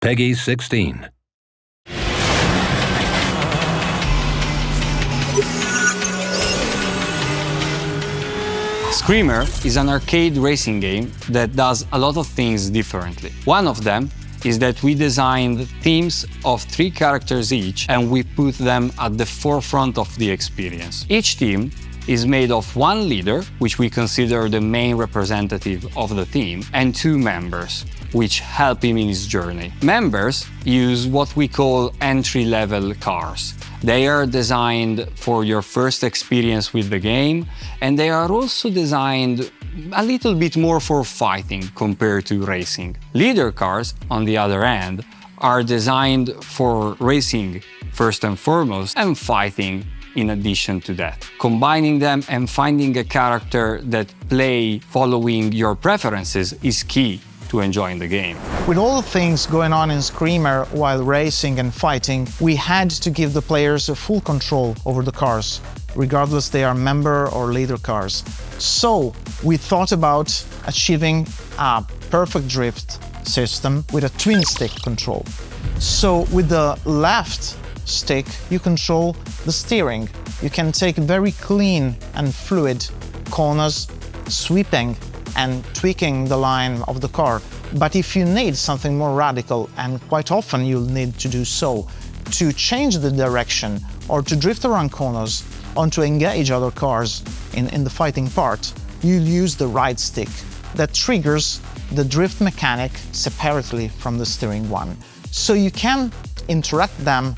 Peggy 16. Screamer is an arcade racing game that does a lot of things differently. One of them is that we designed teams of 3 characters each and we put them at the forefront of the experience. Each team is made of 1 leader, which we consider the main representative of the team, and 2 members, which help him in his journey. Members use what we call entry-level cars. They are designed for your first experience with the game, and they are also designed a little bit more for fighting compared to racing. Leader cars, on the other hand, are designed for racing first and foremost, and fighting in addition to that. Combining them and finding a character that play following your preferences is key to enjoying the game. With all the things going on in Screamer while racing and fighting, we had to give the players a full control over the cars, regardless they are member or leader cars. So we thought about achieving a perfect drift system with a twin stick control. So with the left stick, you control the steering. You can take very clean and fluid corners, sweeping and tweaking the line of the car. But if you need something more radical, and quite often you'll need to do so, to change the direction or to drift around corners or to engage other cars in the fighting part, you'll use the right stick. That triggers the drift mechanic separately from the steering one. So you can interact them,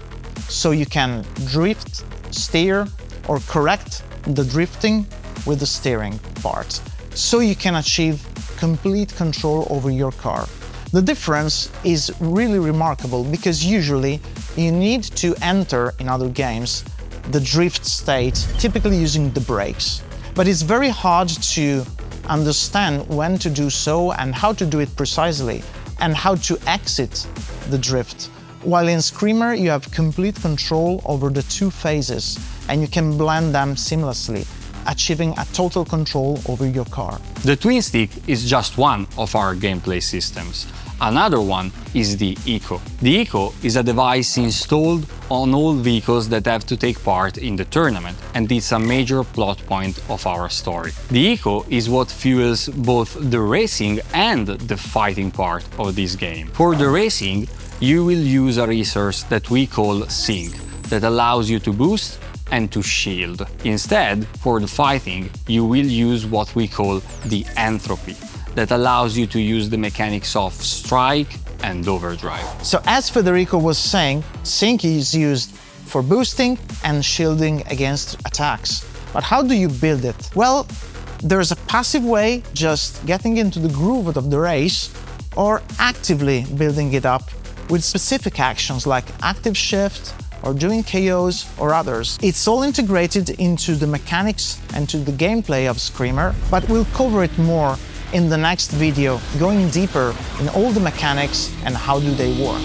so you can drift, steer, or correct the drifting with the steering part. So you can achieve complete control over your car. The difference is really remarkable because usually you need to enter in other games the drift state, typically using the brakes. But it's very hard to understand when to do so and how to do it precisely and how to exit the drift. While in Screamer you have complete control over the 2 phases and you can blend them seamlessly, achieving a total control over your car. The twin stick is just one of our gameplay systems. Another one is the Eco. The Eco is a device installed on all vehicles that have to take part in the tournament, and it's a major plot point of our story. The Eco is what fuels both the racing and the fighting part of this game. For the racing, you will use a resource that we call Sync, that allows you to boost and to shield. Instead, for the fighting, you will use what we call the entropy, that allows you to use the mechanics of strike and overdrive. So as Federico was saying, Sync is used for boosting and shielding against attacks. But how do you build it? Well, there's a passive way, just getting into the groove of the race, or actively building it up with specific actions like active shift, or doing KOs or others. It's all integrated into the mechanics and to the gameplay of Screamer, but we'll cover it more in the next video, going deeper in all the mechanics and how do they work.